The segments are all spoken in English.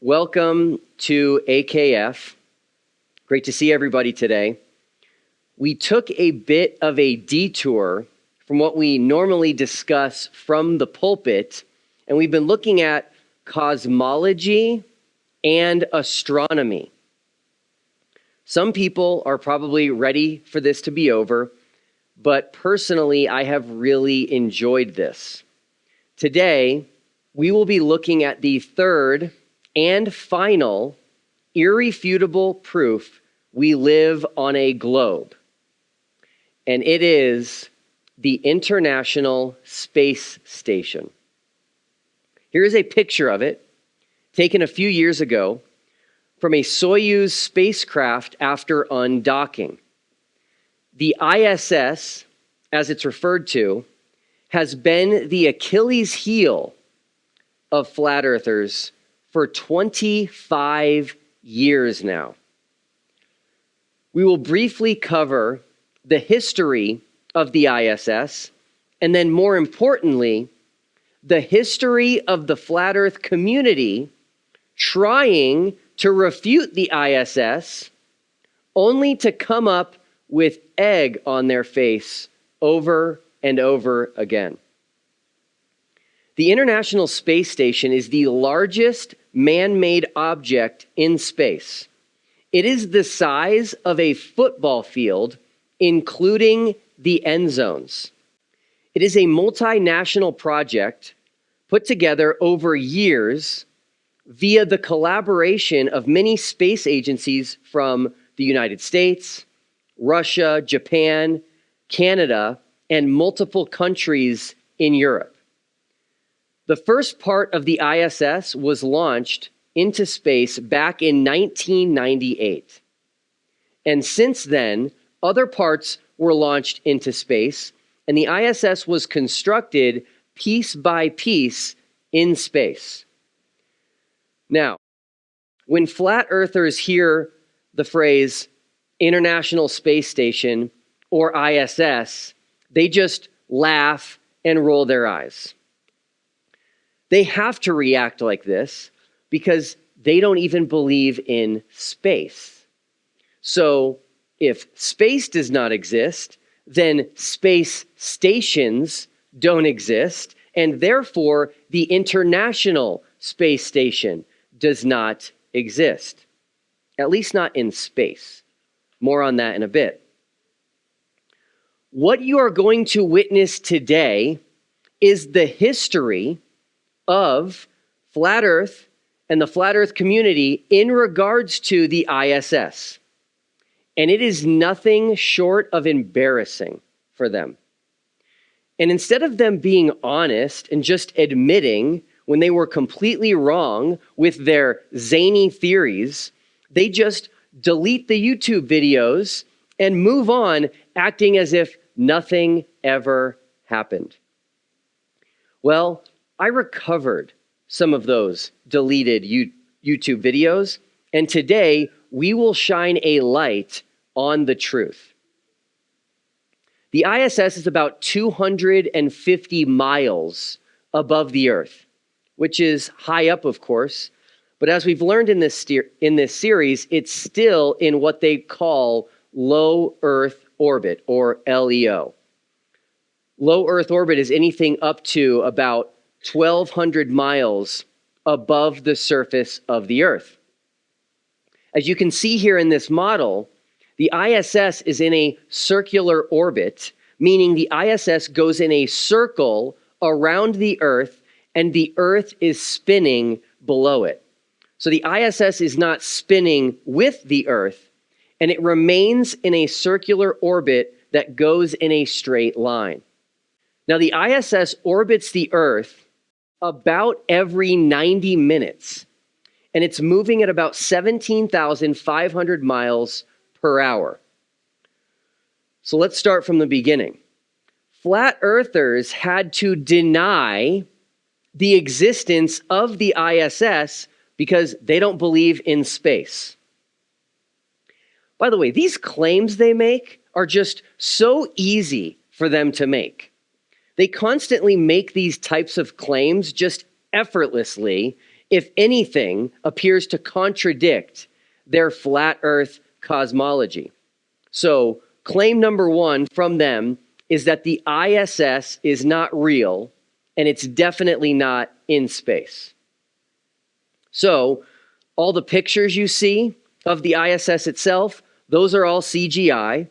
Welcome to AKF. Great to see everybody today. We took a bit of a detour from what we normally discuss from the pulpit, and we've been looking at cosmology and astronomy. Some people are probably ready for this to be over, but personally, I have really enjoyed this. Today, we will be looking at the third and final irrefutable proof we live on a globe. And it is the International Space Station. Here is a picture of it, taken a few years ago from a Soyuz spacecraft after undocking. The ISS, as it's referred to, has been the Achilles heel of flat earthers for 25 years now. We will briefly cover the history of the ISS, and then more importantly, the history of the flat earth community trying to refute the ISS, only to come up with egg on their face over and over again. The International Space Station is the largest man-made object in space. It is the size of a football field, including the end zones. It is a multinational project put together over years via the collaboration of many space agencies from the United States, Russia, Japan, Canada, and multiple countries in Europe. The first part of the ISS was launched into space back in 1998. And since then, other parts were launched into space, and the ISS was constructed piece by piece in space. Now, when flat earthers hear the phrase International Space Station or ISS, they just laugh and roll their eyes. They have to react like this because they don't even believe in space. So if space does not exist, then space stations don't exist, and therefore the International Space Station does not exist, at least not in space. More on that in a bit. What you are going to witness today is the history of flat earth and the flat earth community in regards to the ISS. And it is nothing short of embarrassing for them. And instead of them being honest and just admitting when they were completely wrong with their zany theories, they just delete the YouTube videos and move on, acting as if nothing ever happened. Well, I recovered some of those deleted YouTube videos, and today we will shine a light on the truth. The ISS is about 250 miles above the Earth, which is high up, of course, but as we've learned in this series, it's still in what they call low Earth orbit, or LEO. Low Earth orbit is anything up to about 1,200 miles above the surface of the Earth. As you can see here in this model, the ISS is in a circular orbit, meaning the ISS goes in a circle around the Earth, and the Earth is spinning below it. So the ISS is not spinning with the Earth, and it remains in a circular orbit that goes in a straight line. Now, the ISS orbits the Earth about every 90 minutes, and it's moving at about 17,500 miles per hour. So let's start from the beginning. Flat earthers had to deny the existence of the ISS because they don't believe in space. By the way, these claims they make are just so easy for them to make. They constantly make these types of claims just effortlessly if anything, appears to contradict their flat earth cosmology. So, claim number one from them is that the ISS is not real, and it's definitely not in space. So, all the pictures you see of the ISS itself, those are all CGI.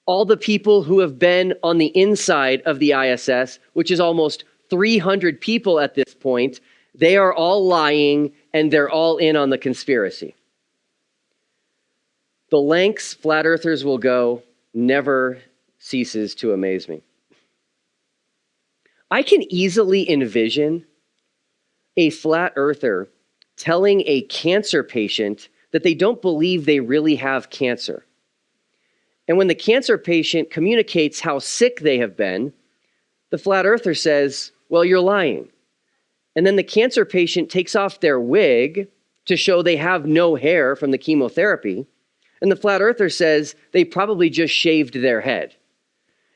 All the people who have been on the inside of the ISS, which is almost 300 people at this point, they are all lying and they're all in on the conspiracy. The lengths flat earthers will go never ceases to amaze me. I can easily envision a flat earther telling a cancer patient that they don't believe they really have cancer. And when the cancer patient communicates how sick they have been, the flat earther says, well, you're lying. And then the cancer patient takes off their wig to show they have no hair from the chemotherapy. And the flat earther says they probably just shaved their head.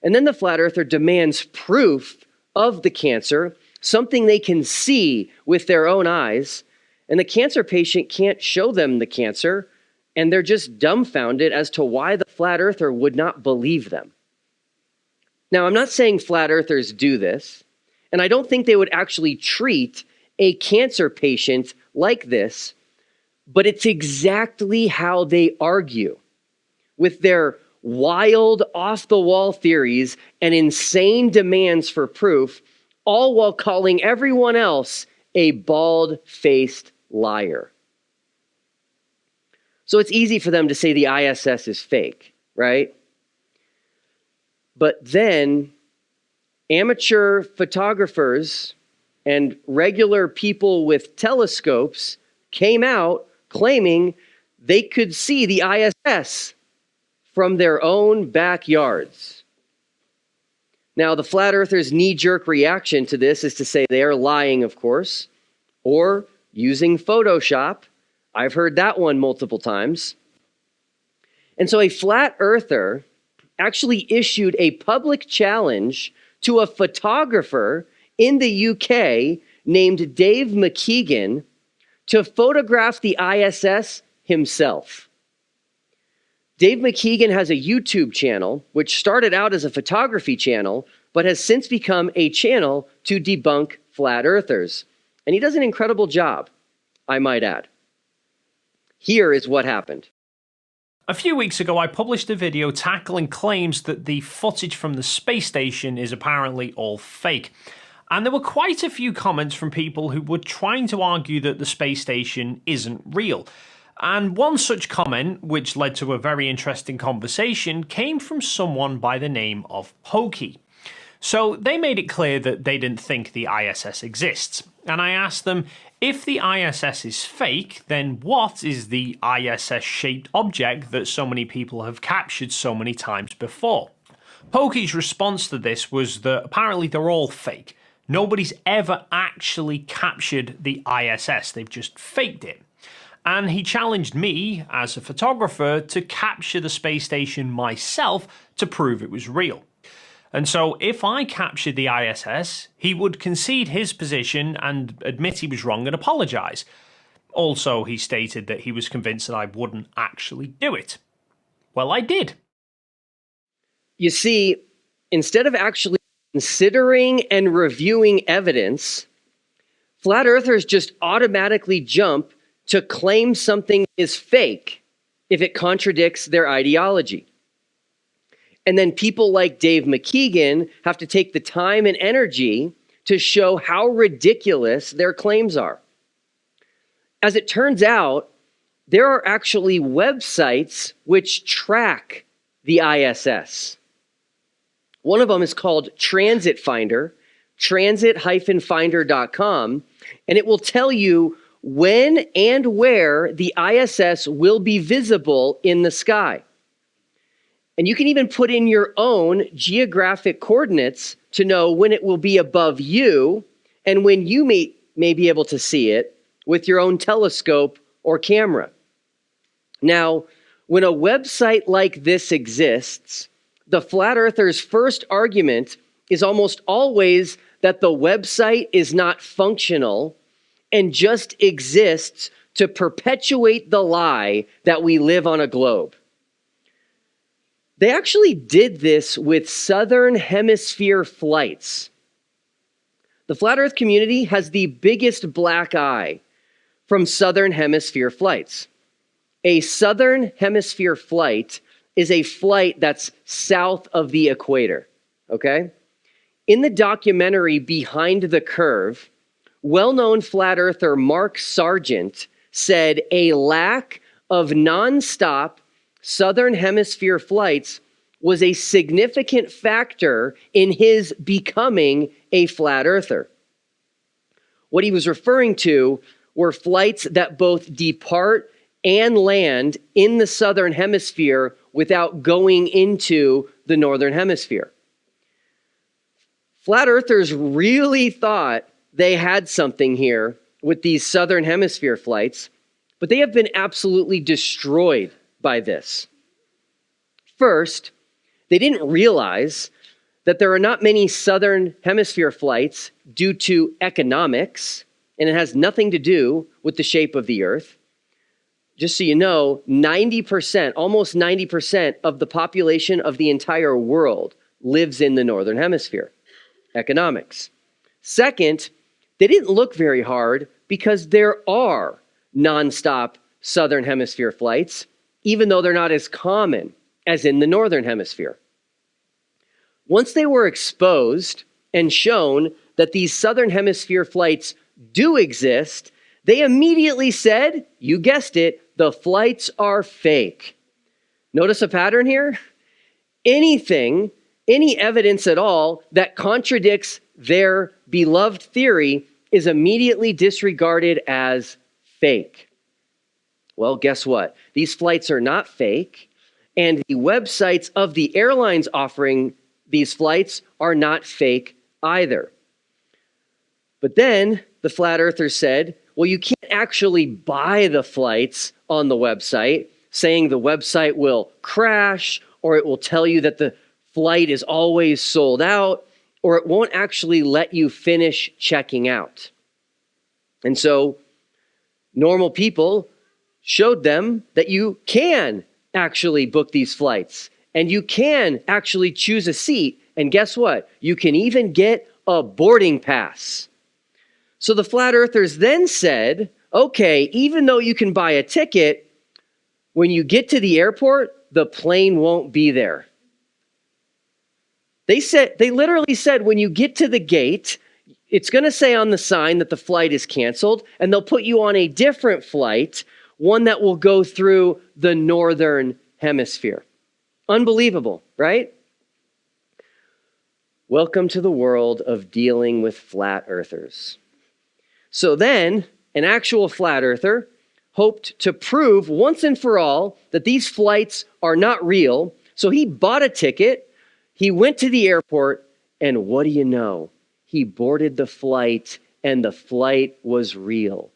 And then the flat earther demands proof of the cancer, something they can see with their own eyes. And the cancer patient can't show them the cancer, and they're just dumbfounded as to why the flat earther would not believe them. Now, I'm not saying flat earthers do this, and I don't think they would actually treat a cancer patient like this, but it's exactly how they argue with their wild, off-the-wall theories and insane demands for proof, all while calling everyone else a bald-faced liar. So it's easy for them to say the ISS is fake, right? But then amateur photographers and regular people with telescopes came out claiming they could see the ISS from their own backyards. Now, the flat earthers' knee-jerk reaction to this is to say they are lying, of course, or using Photoshop. I've heard that one multiple times. And so a flat earther actually issued a public challenge to a photographer in the UK named Dave McKeegan to photograph the ISS himself. Dave McKeegan has a YouTube channel, which started out as a photography channel, but has since become a channel to debunk flat earthers. And he does an incredible job, I might add. Here is what happened. A few weeks ago, I published a video tackling claims that the footage from the space station is apparently all fake. And there were quite a few comments from people who were trying to argue that the space station isn't real. And one such comment, which led to a very interesting conversation, came from someone by the name of Pokey. So they made it clear that they didn't think the ISS exists. And I asked them, if the ISS is fake, then what is the ISS-shaped object that so many people have captured so many times before? Pokey's response to this was that apparently they're all fake. Nobody's ever actually captured the ISS, they've just faked it. And he challenged me, as a photographer, to capture the space station myself to prove it was real. And so if I captured the ISS, he would concede his position and admit he was wrong and apologise. Also, he stated that he was convinced that I wouldn't actually do it. Well, I did. You see, instead of actually considering and reviewing evidence, flat earthers just automatically jump to claim something is fake if it contradicts their ideology. And then people like Dave McKeegan have to take the time and energy to show how ridiculous their claims are. As it turns out, there are actually websites which track the ISS. One of them is called Transit Finder, transit-finder.com, and it will tell you when and where the ISS will be visible in the sky. And you can even put in your own geographic coordinates to know when it will be above you and when you may be able to see it with your own telescope or camera. Now, when a website like this exists, the flat earthers' first argument is almost always that the website is not functional and just exists to perpetuate the lie that we live on a globe. They actually did this with southern hemisphere flights. The flat earth community has the biggest black eye from southern hemisphere flights. A southern hemisphere flight is a flight that's south of the equator, okay? In the documentary Behind the Curve, well-known flat earther Mark Sargent said a lack of nonstop southern hemisphere flights was a significant factor in his becoming a flat earther. What he was referring to were flights that both depart and land in the southern hemisphere without going into the northern hemisphere. Flat earthers really thought they had something here with these southern hemisphere flights, but they have been absolutely destroyed by this. First, they didn't realize that there are not many southern hemisphere flights due to economics, and it has nothing to do with the shape of the earth. Just so you know, 90%, almost 90% of the population of the entire world lives in the northern hemisphere. Economics. Second, they didn't look very hard because there are nonstop southern hemisphere flights, even though they're not as common as in the northern hemisphere. Once they were exposed and shown that these southern hemisphere flights do exist, they immediately said, you guessed it, the flights are fake. Notice a pattern here? Any evidence at all that contradicts their beloved theory is immediately disregarded as fake. Well, guess what? These flights are not fake, and the websites of the airlines offering these flights are not fake either. But then the flat earthers said, well, you can't actually buy the flights on the website, saying the website will crash, or it will tell you that the flight is always sold out, or it won't actually let you finish checking out. And so normal people showed them that you can actually book these flights, and you can actually choose a seat, and guess what? You can even get a boarding pass. So the flat earthers then said, okay, even though you can buy a ticket, when you get to the airport, the plane won't be there. They literally said, when you get to the gate, it's going to say on the sign that the flight is canceled, and they'll put you on a different flight, one that will go through the northern hemisphere. Unbelievable, right? Welcome to the world of dealing with flat earthers. So then, an actual flat earther hoped to prove once and for all that these flights are not real. So he bought a ticket, he went to the airport, and what do you know? He boarded the flight, and the flight was real.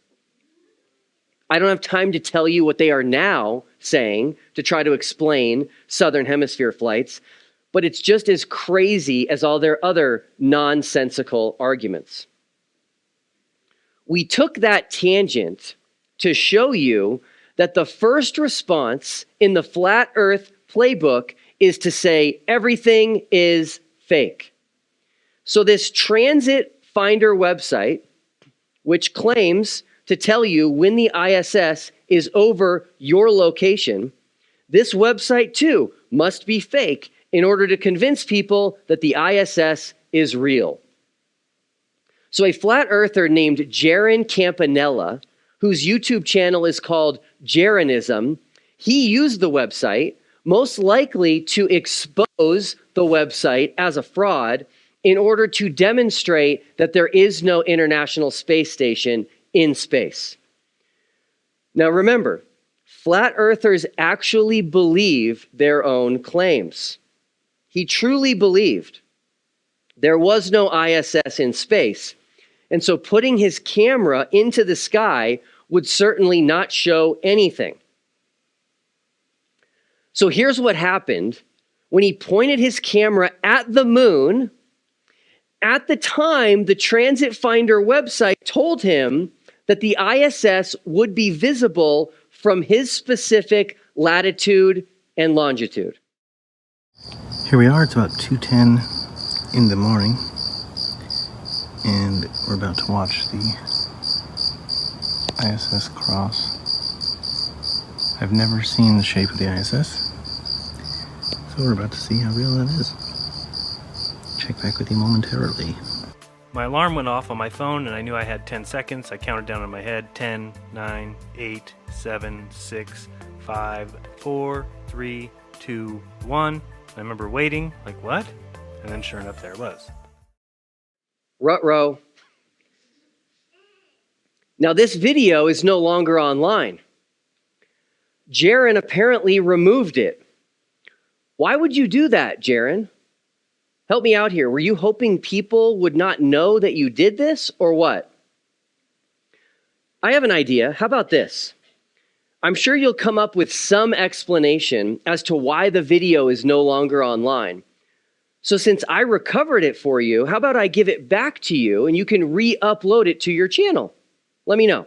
I don't have time to tell you what they are now saying to try to explain Southern Hemisphere flights, but it's just as crazy as all their other nonsensical arguments. We took that tangent to show you that the first response in the Flat Earth playbook is to say everything is fake. So this transit finder website, which claims to tell you when the ISS is over your location, this website too must be fake in order to convince people that the ISS is real. So a flat earther named Jaron Campanella, whose YouTube channel is called Jaronism, he used the website most likely to expose the website as a fraud in order to demonstrate that there is no International Space Station in space. Now remember, flat earthers actually believe their own claims. He truly believed there was no ISS in space. And so putting his camera into the sky would certainly not show anything. So here's what happened when he pointed his camera at the moon. At the time, the Transit Finder website told him that the ISS would be visible from his specific latitude and longitude. Here we are, it's about 2:10 in the morning, and we're about to watch the ISS cross. I've never seen the shape of the ISS, so we're about to see how real that is. Check back with you momentarily. My alarm went off on my phone and I knew I had 10 seconds. I counted down in my head, 10, 9, 8, 7, 6, 5, 4, 3, 2, 1. I remember waiting, like, what? And then sure enough, there it was. Ruh-roh. Now this video is no longer online. Jaron apparently removed it. Why would you do that, Jaron? Help me out here. Were you hoping people would not know that you did this, or what? I have an idea. How about this? I'm sure you'll come up with some explanation as to why the video is no longer online. So since I recovered it for you, how about I give it back to you and you can re-upload it to your channel? Let me know.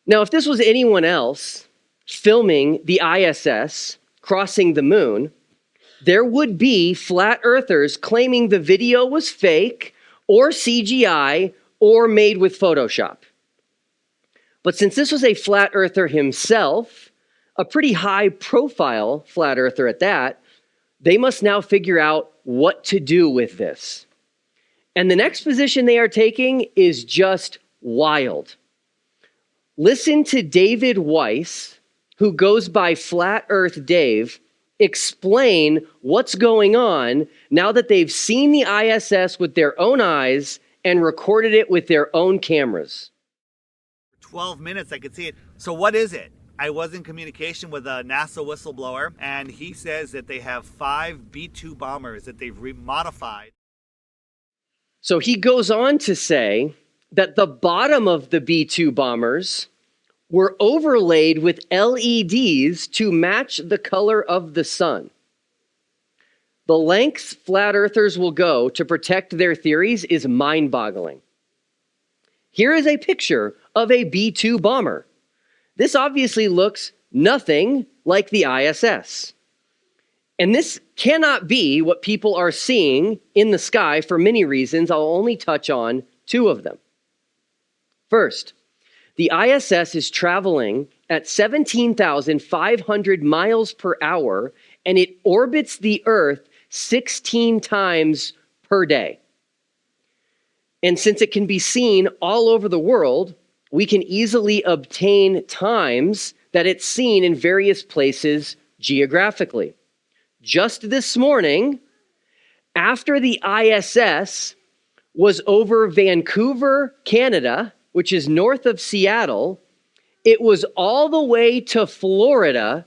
Now, if this was anyone else filming the ISS crossing the moon, there would be flat earthers claiming the video was fake or CGI or made with Photoshop. But since this was a flat earther himself, a pretty high profile flat earther at that, they must now figure out what to do with this. And the next position they are taking is just wild. Listen to David Weiss, who goes by Flat Earth Dave, explain what's going on now that they've seen the ISS with their own eyes and recorded it with their own cameras. 12 minutes I could see it. So what is it? I was in communication with a NASA whistleblower, and he says that they have 5 B-2 bombers that they've remodified. So he goes on to say that the bottom of the B-2 bombers were overlaid with LEDs to match the color of the sun. The lengths flat earthers will go to protect their theories is mind-boggling. Here is a picture of a B-2 bomber. This obviously looks nothing like the ISS. And this cannot be what people are seeing in the sky for many reasons. I'll only touch on 2 of them. First, the ISS is traveling at 17,500 miles per hour, and it orbits the Earth 16 times per day. And since it can be seen all over the world, we can easily obtain times that it's seen in various places geographically. Just this morning, after the ISS was over Vancouver, Canada, which is north of Seattle, it was all the way to Florida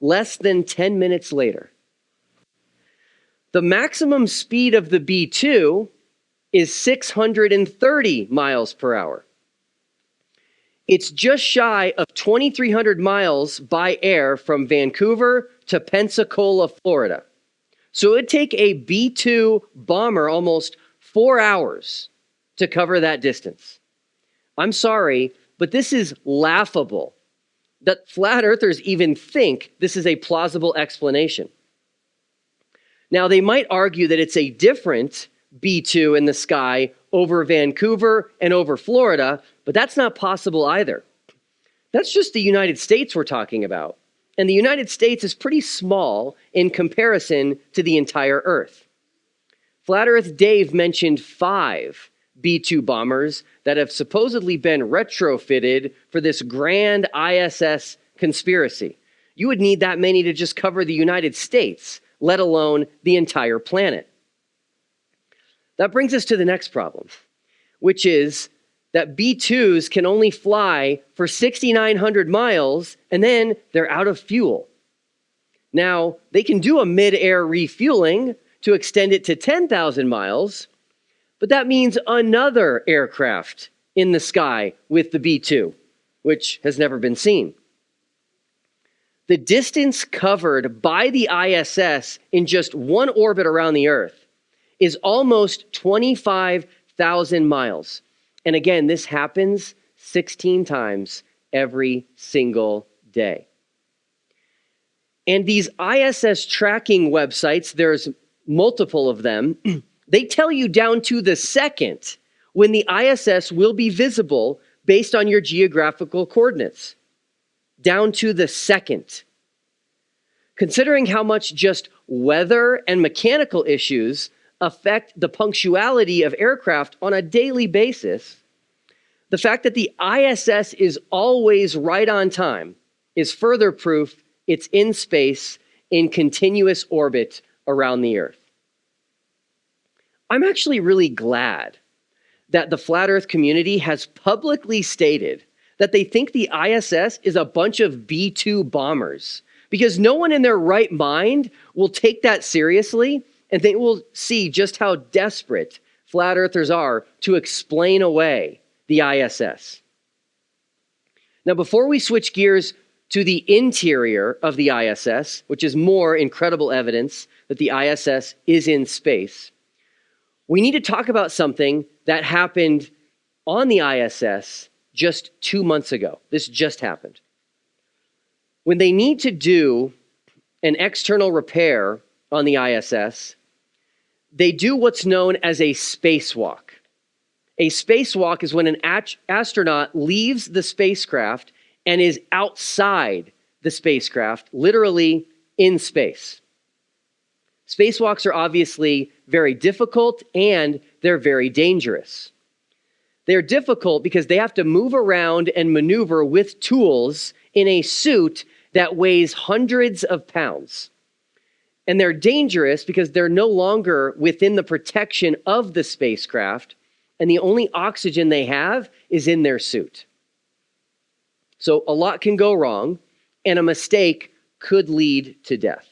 less than 10 minutes later. The maximum speed of the B-2 is 630 miles per hour. It's just shy of 2,300 miles by air from Vancouver to Pensacola, Florida. So it would take a B-2 bomber almost 4 hours to cover that distance. I'm sorry, but this is laughable that flat earthers even think this is a plausible explanation. Now, they might argue that it's a different B-2 in the sky over Vancouver and over Florida, but that's not possible either. That's just the United States we're talking about. And the United States is pretty small in comparison to the entire Earth. Flat Earth Dave mentioned 5 B-2 bombers that have supposedly been retrofitted for this grand ISS conspiracy. You would need that many to just cover the United States, let alone the entire planet. That brings us to the next problem, which is that B-2s can only fly for 6,900 miles and then they're out of fuel. Now, they can do a mid-air refueling to extend it to 10,000 miles, but that means another aircraft in the sky with the B-2, which has never been seen. The distance covered by the ISS in just one orbit around the Earth is almost 25,000 miles. And again, this happens 16 times every single day. And these ISS tracking websites, there's multiple of them, they tell you down to the second when the ISS will be visible based on your geographical coordinates. Down to the second. Considering how much just weather and mechanical issues affect the punctuality of aircraft on a daily basis, the fact that the ISS is always right on time is further proof it's in space in continuous orbit around the Earth. I'm actually really glad that the flat Earth community has publicly stated that they think the ISS is a bunch of B-2 bombers, because no one in their right mind will take that seriously, and they will see just how desperate flat earthers are to explain away the ISS. Now, before we switch gears to the interior of the ISS, which is more incredible evidence that the ISS is in space, we need to talk about something that happened on the ISS just 2 months ago. This just happened. When they need to do an external repair on the ISS, they do what's known as a spacewalk. A spacewalk is when an astronaut leaves the spacecraft and is outside the spacecraft, literally in space. Spacewalks are obviously very difficult and they're very dangerous. They're difficult because they have to move around and maneuver with tools in a suit that weighs hundreds of pounds. And they're dangerous because they're no longer within the protection of the spacecraft, and the only oxygen they have is in their suit. So a lot can go wrong, and a mistake could lead to death.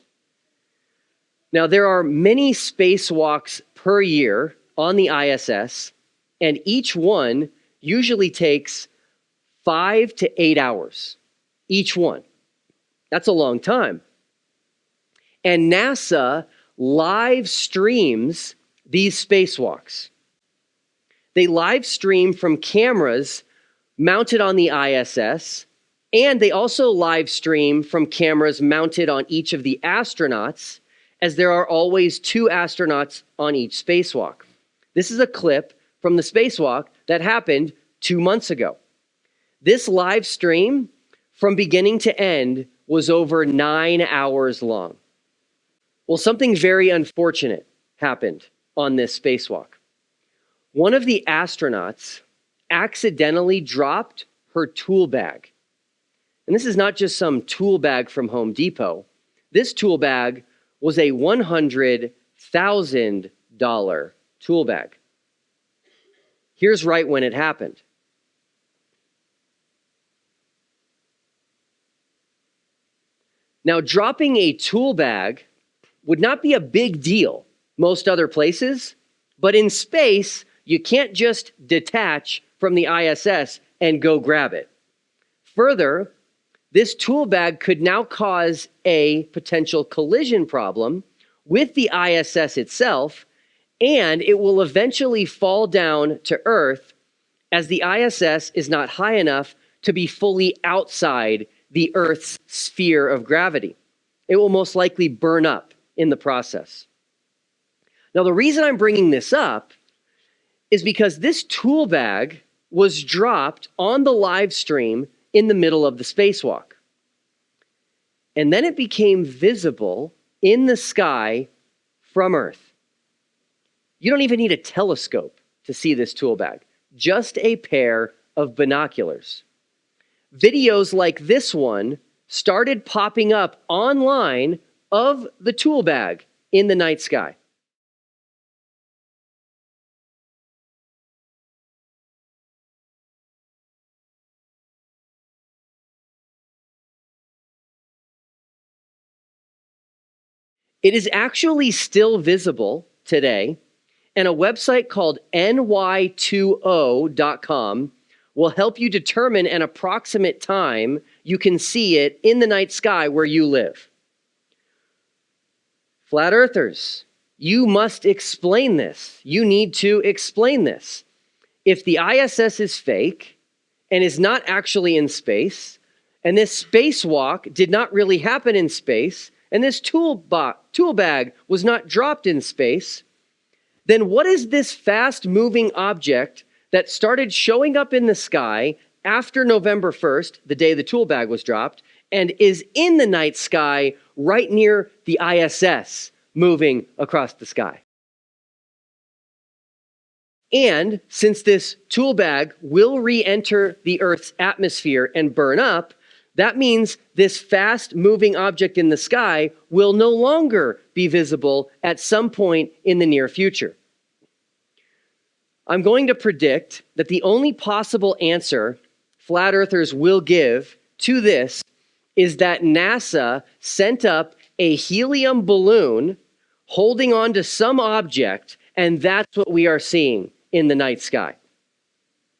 Now, there are many spacewalks per year on the ISS, and each one usually takes 5 to 8 hours. Each one. That's a long time. And NASA live streams these spacewalks. They live stream from cameras mounted on the ISS, and they also live stream from cameras mounted on each of the astronauts, as there are always 2 astronauts on each spacewalk. This is a clip from the spacewalk that happened 2 months ago. This live stream, from beginning to end, was over 9 hours long. Well, something very unfortunate happened on this spacewalk. One of the astronauts accidentally dropped her tool bag. And this is not just some tool bag from Home Depot. This tool bag was a $100,000 tool bag. Here's right when it happened. Now, dropping a tool bag would not be a big deal most other places, but in space, you can't just detach from the ISS and go grab it. Further, this tool bag could now cause a potential collision problem with the ISS itself, and it will eventually fall down to Earth as the ISS is not high enough to be fully outside the Earth's sphere of gravity. It will most likely burn up in the process. Now, the reason I'm bringing this up is because this tool bag was dropped on the live stream in the middle of the spacewalk. And then it became visible in the sky from Earth. You don't even need a telescope to see this tool bag, just a pair of binoculars. Videos like this one started popping up online of the tool bag in the night sky. It is actually still visible today, and a website called ny20.com will help you determine an approximate time you can see it in the night sky where you live. Flat Earthers, you must explain this. You need to explain this. if the ISS is fake and is not actually in space, and this spacewalk did not really happen in space, and this tool bag was not dropped in space, then what is this fast-moving object that started showing up in the sky after November 1st, the day the tool bag was dropped, and is in the night sky right near the ISS moving across the sky? And since this tool bag will re-enter the Earth's atmosphere and burn up, that means this fast-moving object in the sky will no longer be visible at some point in the near future. I'm going to predict that the only possible answer flat earthers will give to this is that NASA sent up a helium balloon holding on to some object, and that's what we are seeing in the night sky.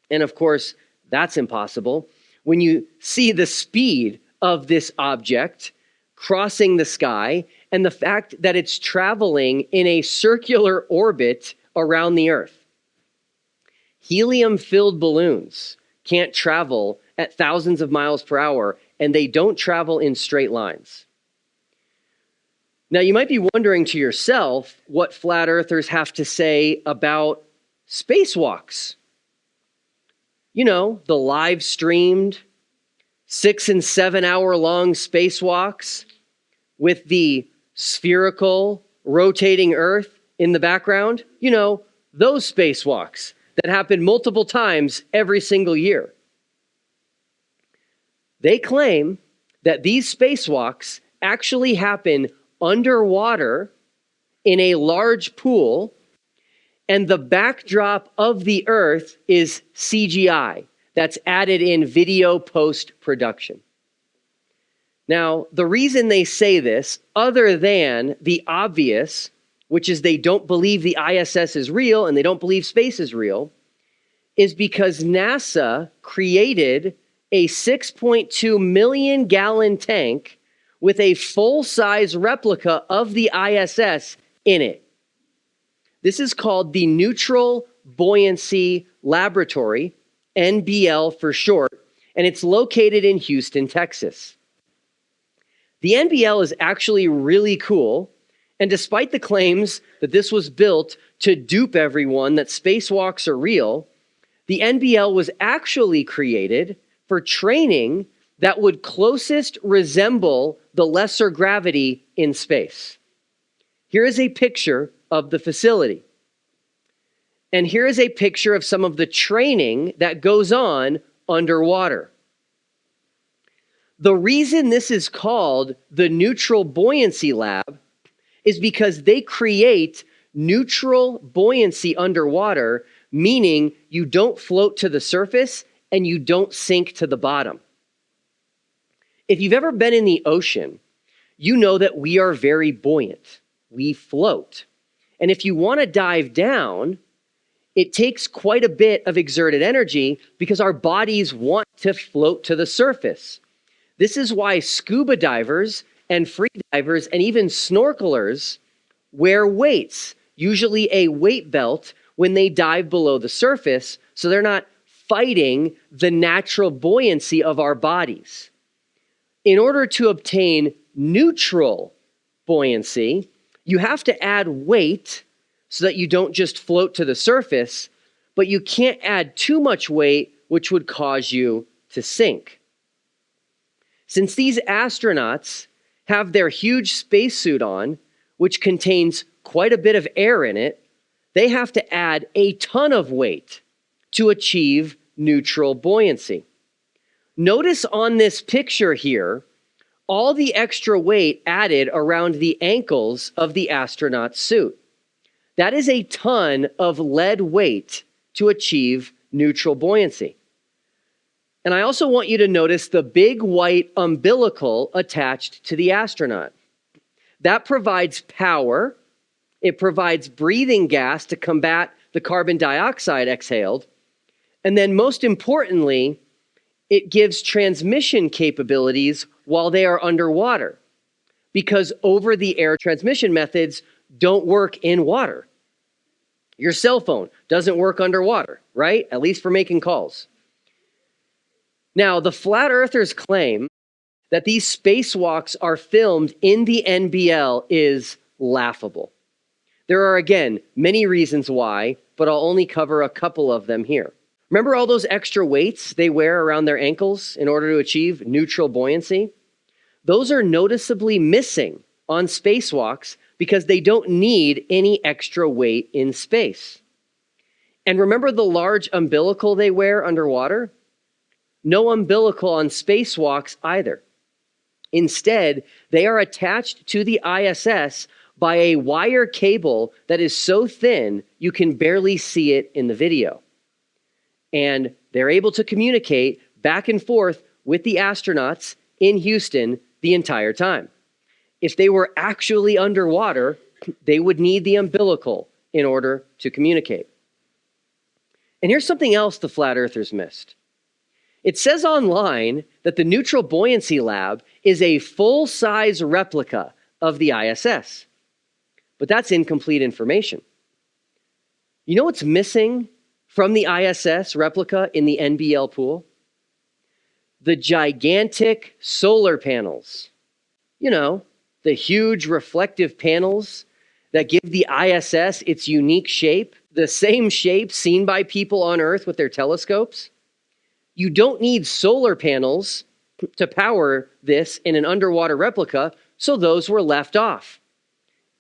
And of course, that's impossible. When you see the speed of this object crossing the sky and the fact that it's traveling in a circular orbit around the Earth. Helium-filled balloons can't travel at thousands of miles per hour, and they don't travel in straight lines. Now, you might be wondering to yourself what flat earthers have to say about spacewalks. You know, the live streamed 6 and 7 hour long spacewalks with the spherical rotating Earth in the background. You know, those spacewalks that happen multiple times every single year. They claim that these spacewalks actually happen underwater in a large pool, and the backdrop of the Earth is CGI. That's added in video post-production. Now, the reason they say this, other than the obvious, which is they don't believe the ISS is real and they don't believe space is real, is because NASA created a 6.2 million gallon tank with a full-size replica of the ISS in it. This is called the Neutral Buoyancy Laboratory, NBL for short, and it's located in Houston, Texas. The NBL is actually really cool, and despite the claims that this was built to dupe everyone that spacewalks are real, the NBL was actually created for training that would closest resemble the lesser gravity in space. Here is a picture of the facility. And here is a picture of some of the training that goes on underwater. The reason this is called the Neutral Buoyancy Lab is because they create neutral buoyancy underwater, meaning you don't float to the surface and you don't sink to the bottom. If you've ever been in the ocean, you know that we are very buoyant. We float. And if you want to dive down, it takes quite a bit of exerted energy because our bodies want to float to the surface. This is why scuba divers and free divers and even snorkelers wear weights, usually a weight belt, when they dive below the surface, so they're not fighting the natural buoyancy of our bodies. In order to obtain neutral buoyancy, you have to add weight so that you don't just float to the surface, but you can't add too much weight, which would cause you to sink. Since these astronauts have their huge spacesuit on, which contains quite a bit of air in it, they have to add a ton of weight to achieve neutral buoyancy. Notice on this picture here, all the extra weight added around the ankles of the astronaut's suit. That is a ton of lead weight to achieve neutral buoyancy. And I also want you to notice the big white umbilical attached to the astronaut. That provides power. It provides breathing gas to combat the carbon dioxide exhaled. And then most importantly, it gives transmission capabilities while they are underwater, because over-the-air transmission methods don't work in water. Your cell phone doesn't work underwater, right? At least for making calls. Now, the flat earthers claim that these spacewalks are filmed in the NBL is laughable. There are, again, many reasons why, but I'll only cover a couple of them here. Remember all those extra weights they wear around their ankles in order to achieve neutral buoyancy? Those are noticeably missing on spacewalks because they don't need any extra weight in space. And remember the large umbilical they wear underwater? No umbilical on spacewalks either. Instead, they are attached to the ISS by a wire cable that is so thin you can barely see it in the video. And they're able to communicate back and forth with the astronauts in Houston the entire time. If they were actually underwater, they would need the umbilical in order to communicate. And here's something else the flat earthers missed. It says online that the Neutral Buoyancy Lab is a full-size replica of the ISS. But that's incomplete information. You know what's missing from the ISS replica in the NBL pool? The gigantic solar panels. You know, the huge reflective panels that give the ISS its unique shape, the same shape seen by people on Earth with their telescopes. You don't need solar panels to power this in an underwater replica, so those were left off.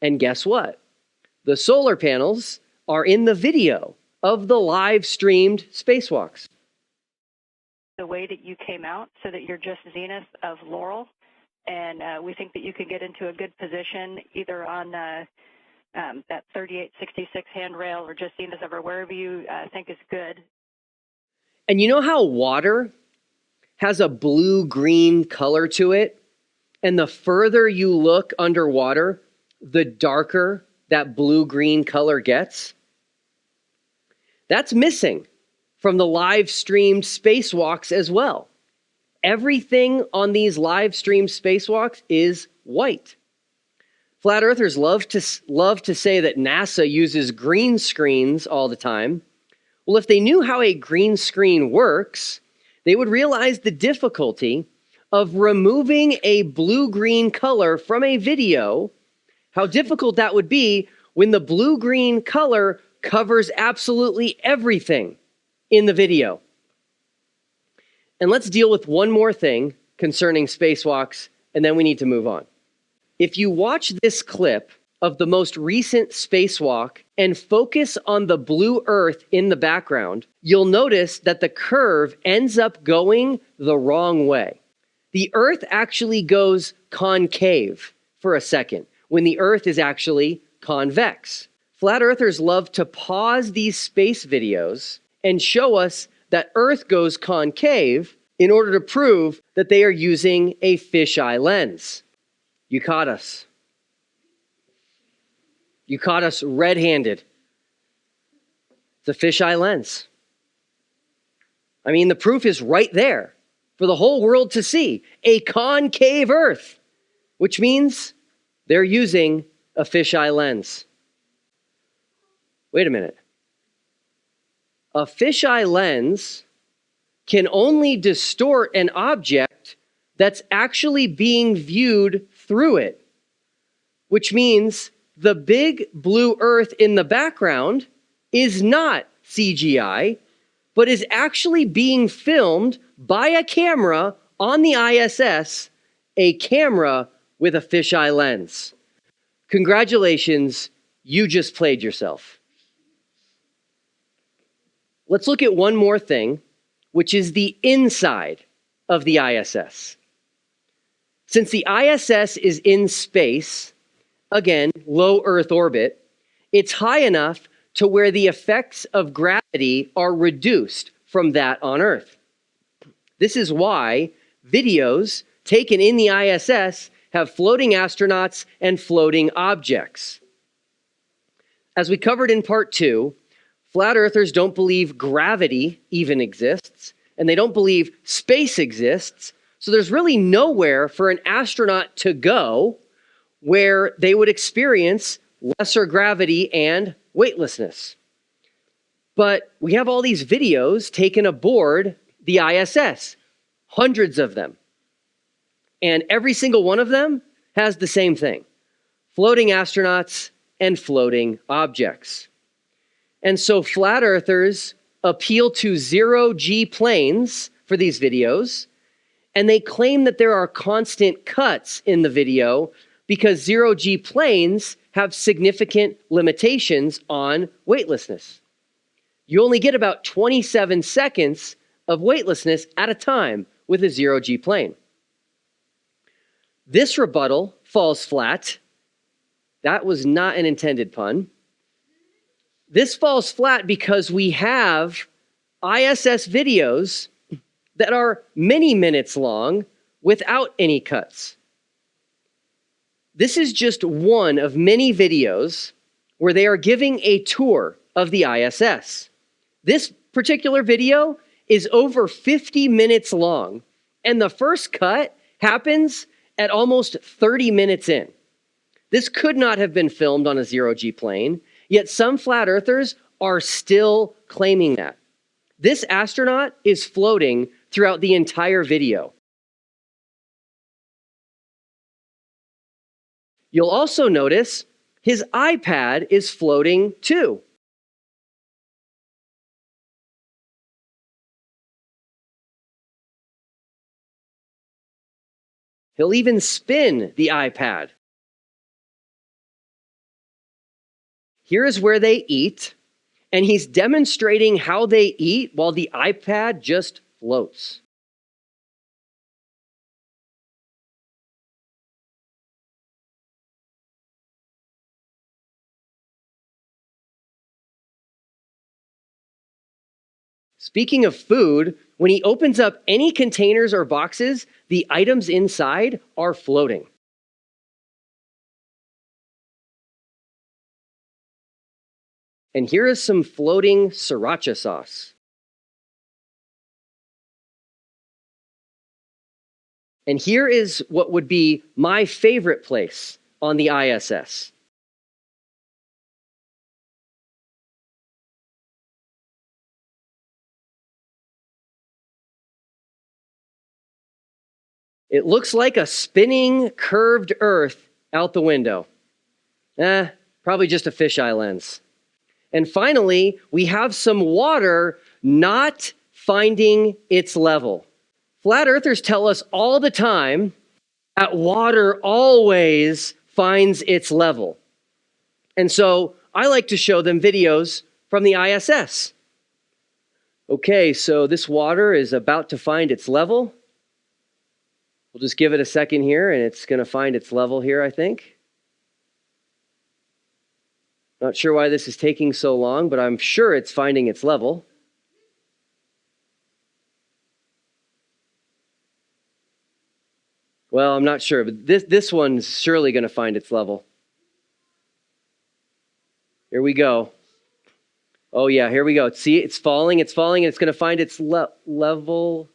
And guess what? The solar panels are in the video of the live streamed spacewalks. The way that you came out so that you're just zenith of Laurel, and we think that you could get into a good position either on that 3866 handrail or just zenith of, or wherever you think is good. And you know how water has a blue-green color to it? And the further you look underwater, the darker that blue-green color gets? That's missing from the live-streamed spacewalks as well. Everything on these live-streamed spacewalks is white. Flat earthers love to say that NASA uses green screens all the time. Well, if they knew how a green screen works, they would realize the difficulty of removing a blue-green color from a video, how difficult that would be when the blue-green color covers absolutely everything in the video. And let's deal with one more thing concerning spacewalks, and then we need to move on. If you watch this clip of the most recent spacewalk and focus on the blue Earth in the background, you'll notice that the curve ends up going the wrong way. The Earth actually goes concave for a second, when the Earth is actually convex. Flat earthers love to pause these space videos and show us that Earth goes concave in order to prove that they are using a fisheye lens. You caught us. You caught us red-handed. It's a fisheye lens. I mean, the proof is right there for the whole world to see. A concave Earth, which means they're using a fisheye lens. Wait a minute. A fisheye lens can only distort an object that's actually being viewed through it, which means the big blue Earth in the background is not CGI, but is actually being filmed by a camera on the ISS, a camera with a fisheye lens. Congratulations, you just played yourself. Let's look at one more thing, which is the inside of the ISS. Since the ISS is in space, again, low Earth orbit, it's high enough to where the effects of gravity are reduced from that on Earth. This is why videos taken in the ISS have floating astronauts and floating objects. As we covered in part 2, flat earthers don't believe gravity even exists, and they don't believe space exists, so there's really nowhere for an astronaut to go where they would experience lesser gravity and weightlessness. But we have all these videos taken aboard the ISS, hundreds of them. And every single one of them has the same thing: floating astronauts and floating objects. And so flat earthers appeal to zero-G planes for these videos, and they claim that there are constant cuts in the video because zero-G planes have significant limitations on weightlessness. You only get about 27 seconds of weightlessness at a time with a zero-G plane. This rebuttal falls flat. That was not an intended pun. This falls flat because we have ISS videos that are many minutes long without any cuts. This is just one of many videos where they are giving a tour of the ISS. This particular video is over 50 minutes long, and the first cut happens at almost 30 minutes in. This could not have been filmed on a zero-G plane, yet some flat earthers are still claiming that. This astronaut is floating throughout the entire video. You'll also notice his iPad is floating too. He'll even spin the iPad. Here is where they eat, and he's demonstrating how they eat while the iPad just floats. Speaking of food, when he opens up any containers or boxes, the items inside are floating. And here is some floating sriracha sauce. And here is what would be my favorite place on the ISS. It looks like a spinning, curved Earth out the window. Probably just a fisheye lens. And finally, we have some water not finding its level. Flat earthers tell us all the time that water always finds its level. And so I like to show them videos from the ISS. Okay, so this water is about to find its level. We'll just give it a second here, and it's going to find its level here, I think. Not sure why this is taking so long, but I'm sure it's finding its level. Well, I'm not sure, but this one's surely going to find its level. Here we go. Oh yeah, here we go. See, it's falling, and it's going to find its level.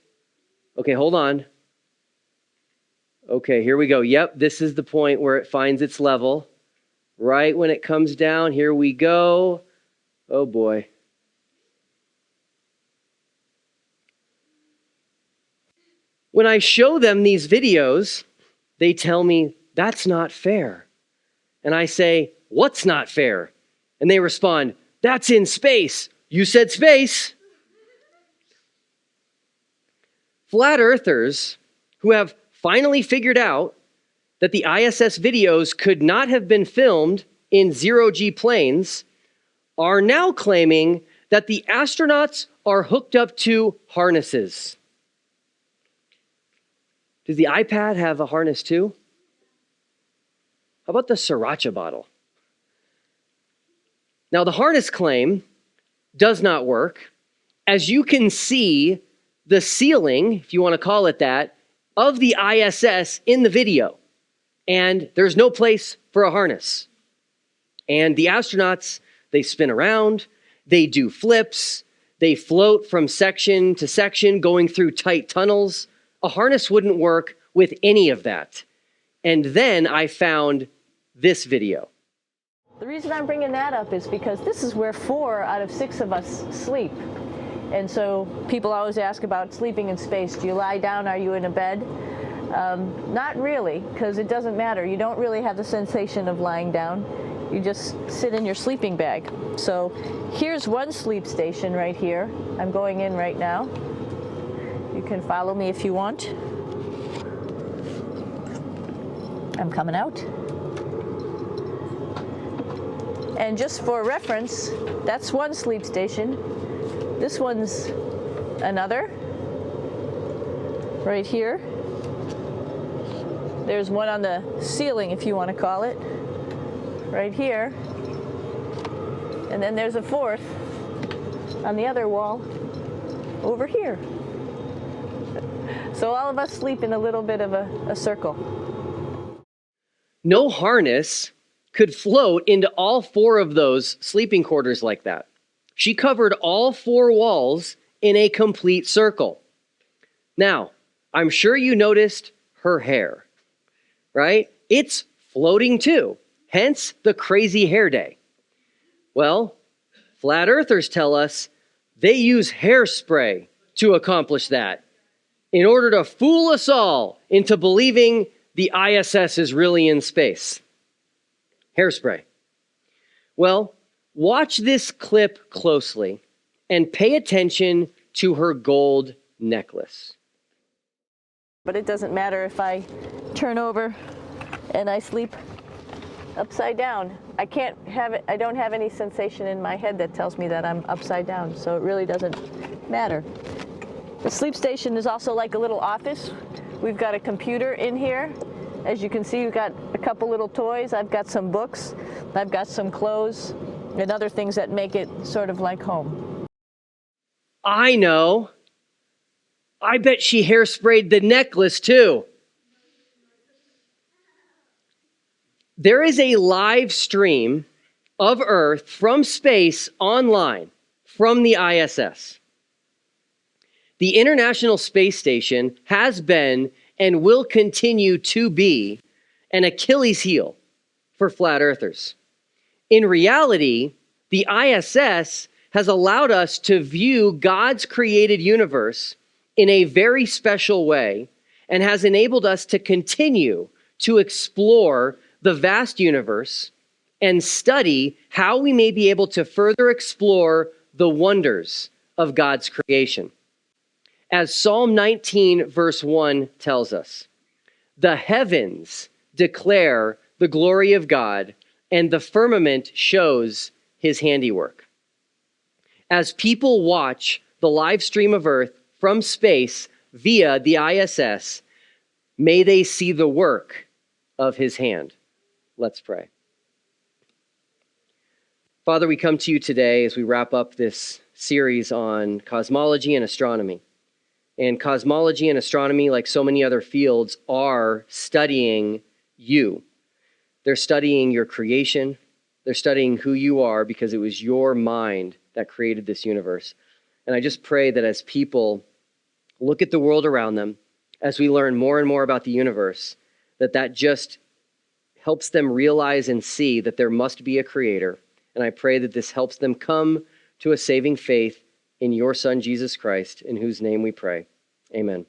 Okay, hold on. Okay, here we go. Yep, this is the point where it finds its level. Right when it comes down, here we go. Oh boy. When I show them these videos, they tell me, that's not fair. And I say, what's not fair? And they respond, that's in space. You said space. Flat earthers who have finally figured out that the ISS videos could not have been filmed in zero-G planes are now claiming that the astronauts are hooked up to harnesses. Does the iPad have a harness too? How about the sriracha bottle? Now, the harness claim does not work. As you can see, the ceiling, if you want to call it that, of the ISS in the video. And there's no place for a harness. And the astronauts, they spin around, they do flips, they float from section to section, going through tight tunnels. A harness wouldn't work with any of that. And then I found this video. The reason I'm bringing that up is because this is where 4 out of 6 of us sleep. And so people always ask about sleeping in space. Do you lie down? Are you in a bed? Not really, because it doesn't matter. You don't really have the sensation of lying down. You just sit in your sleeping bag. So here's one sleep station right here. I'm going in right now. You can follow me if you want. I'm coming out. And just for reference, that's one sleep station. This one's another, right here. There's one on the ceiling, if you want to call it, right here. And then there's a 4th on the other wall over here. So all of us sleep in a little bit of a circle. No harness could float into all 4 of those sleeping quarters like that. She covered all 4 walls in a complete circle. Now, I'm sure you noticed her hair, right? It's floating too, hence the crazy hair day. Well, flat earthers tell us they use hairspray to accomplish that in order to fool us all into believing the ISS is really in space. Hairspray. Well, watch this clip closely and pay attention to her gold necklace. But it doesn't matter if I turn over and I sleep upside down. I don't have any sensation in my head that tells me that I'm upside down, so it really doesn't matter. The sleep station is also like a little office. We've got a computer in here. As you can see, we've got a couple little toys. I've got some books. I've got some clothes and other things that make it sort of like home. I know. I bet she hairsprayed the necklace too. There is a live stream of Earth from space online from the ISS. The International Space Station has been and will continue to be an Achilles heel for flat earthers. In reality, the ISS has allowed us to view God's created universe in a very special way and has enabled us to continue to explore the vast universe and study how we may be able to further explore the wonders of God's creation. As Psalm 19, verse 1 tells us, the heavens declare the glory of God, and the firmament shows his handiwork. As people watch the live stream of Earth from space via the ISS, may they see the work of his hand. Let's pray. Father, we come to you today as we wrap up this series on cosmology and astronomy. And cosmology and astronomy, like so many other fields, are studying you. They're studying your creation. They're studying who you are because it was your mind that created this universe. And I just pray that as people look at the world around them, as we learn more and more about the universe, that just helps them realize and see that there must be a creator. And I pray that this helps them come to a saving faith in your Son, Jesus Christ, in whose name we pray. Amen.